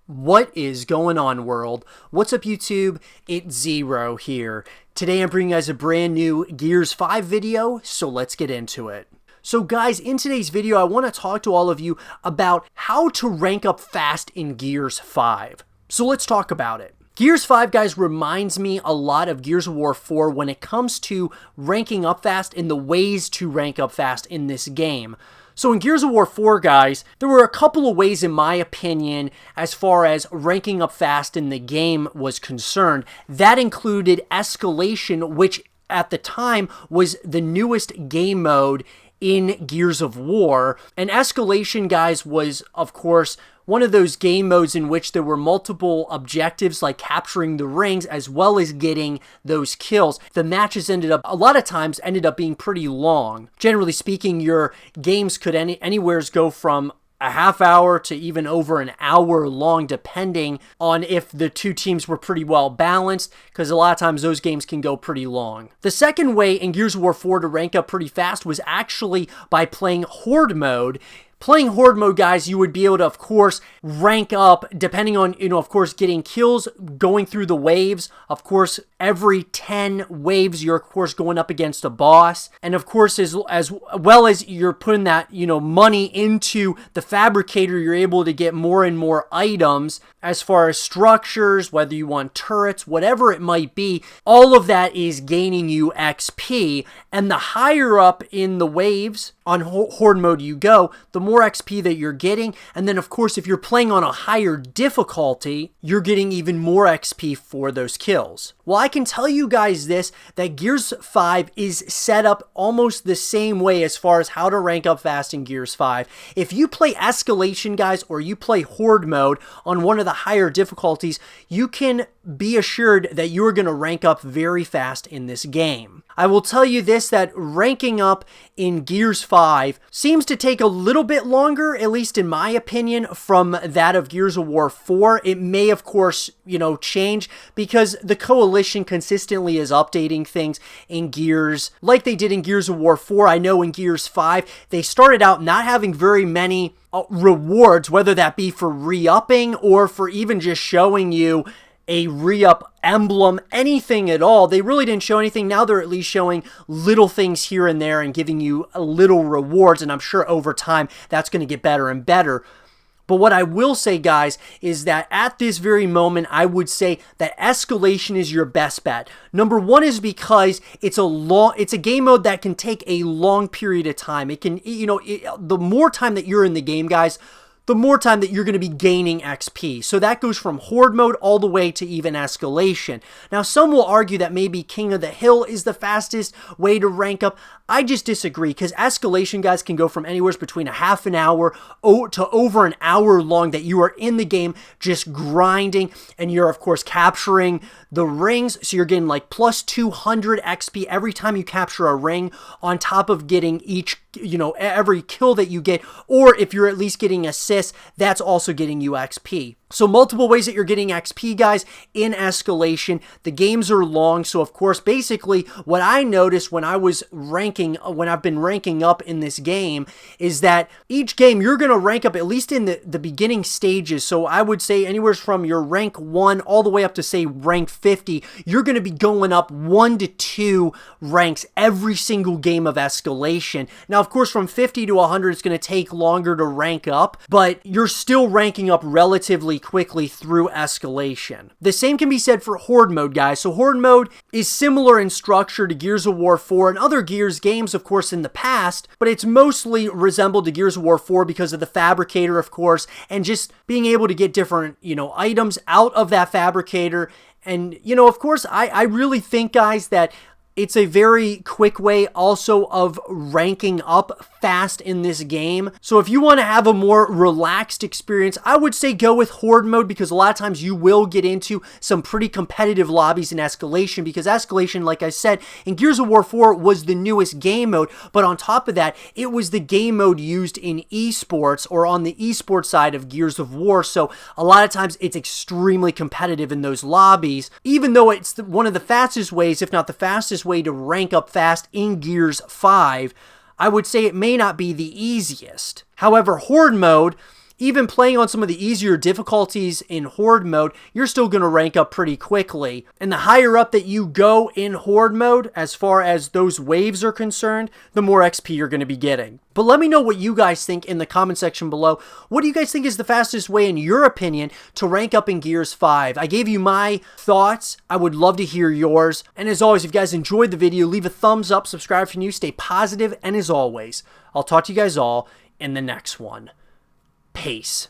What is going on, world? What's up, YouTube? It's Zero here. Today I'm bringing you guys a brand new Gears 5 video, so let's get into it. So guys, in today's video I want to talk to all of you about how to rank up fast in Gears 5. So let's talk about it. Gears 5, guys, reminds me a lot of Gears of War 4 when it comes to ranking up fast and the ways to rank up fast in this game. So in Gears of War 4, guys, there were a couple of ways, in my opinion, as far as ranking up fast in the game was concerned. That included Escalation, which at the time was the newest game mode in Gears of War. And Escalation, guys, was, of course, one of those game modes in which there were multiple objectives like capturing the rings as well as getting those kills. The matches a lot of times ended up being pretty long. Generally speaking, your games could anywhere go from a half hour to even over an hour long, depending on if the two teams were pretty well balanced, because a lot of times those games can go pretty long. The second way in Gears of War 4 to rank up pretty fast was actually by playing Horde mode. Playing Horde mode, guys, you would be able to, of course, rank up depending on, of course, getting kills, going through the waves. Of course, every 10 waves, you're, of course, going up against a boss. And, of course, as well as you're putting that, money into the fabricator, you're able to get more and more items as far as structures, whether you want turrets, whatever it might be. All of that is gaining you XP. And the higher up in the waves on Horde mode you go, the more XP that you're getting. And then, of course, if you're playing on a higher difficulty, you're getting even more XP for those kills. Well, I can tell you guys this, that Gears 5 is set up almost the same way as far as how to rank up fast in Gears 5. If you play Escalation, guys, or you play Horde mode on one of the higher difficulties, you can be assured that you're going to rank up very fast in this game. I will tell you this, that ranking up in Gears 5 seems to take a little bit longer, at least in my opinion, from that of Gears of War 4. It may, of course, change because the Coalition consistently is updating things in Gears like they did in Gears of War 4. I know in Gears 5, they started out not having very many rewards, whether that be for re-upping or for even just showing you a re-up emblem, anything at all. They really didn't show anything. Now they're at least showing little things here and there and giving you little rewards, and I'm sure over time that's going to get better and better. But what I will say, guys, is that at this very moment, I would say that Escalation is your best bet. Number one is because it's a game mode that can take a long period of time. It can, the more time that you're in the game, guys, the more time that you're going to be gaining XP. So that goes from Horde mode all the way to even Escalation. Now, some will argue that maybe King of the Hill is the fastest way to rank up. I just disagree, because Escalation, guys, can go from anywhere between a half an hour to over an hour long that you are in the game just grinding, and you're, of course, capturing the rings. So you're getting like plus 200 XP every time you capture a ring, on top of getting each, every kill that you get, or if you're at least getting assists, that's also getting you XP. So multiple ways that you're getting XP, guys, in Escalation. The games are long, so of course, basically, what I noticed when I've been ranking up in this game, is that each game you're going to rank up, at least in the beginning stages. So I would say anywhere from your rank 1 all the way up to, say, rank 50, you're going to be going up 1 to 2 ranks every single game of Escalation. Now, of course, from 50 to 100, it's going to take longer to rank up, but you're still ranking up relatively quickly through Escalation. The same can be said for Horde mode, guys. So Horde mode is similar in structure to Gears of War 4 and other Gears games, of course, in the past, but it's mostly resembled to Gears of War 4 because of the Fabricator, of course, and just being able to get different, items out of that Fabricator. And, of course, I really think, guys, that it's a very quick way also of ranking up fast in this game. So if you want to have a more relaxed experience, I would say go with Horde mode, because a lot of times you will get into some pretty competitive lobbies in Escalation, because Escalation, like I said, in Gears of War 4 was the newest game mode, but on top of that, it was the game mode used in esports, or on the esports side of Gears of War. So a lot of times it's extremely competitive in those lobbies, even though it's one of the fastest ways, if not the fastest way to rank up fast in Gears 5, I would say it may not be the easiest. However, Horde mode even playing on some of the easier difficulties in Horde mode, you're still going to rank up pretty quickly. And the higher up that you go in Horde mode, as far as those waves are concerned, the more XP you're going to be getting. But let me know what you guys think in the comment section below. What do you guys think is the fastest way, in your opinion, to rank up in Gears 5? I gave you my thoughts. I would love to hear yours. And as always, if you guys enjoyed the video, leave a thumbs up, subscribe if you're new, stay positive, and as always, I'll talk to you guys all in the next one. Peace.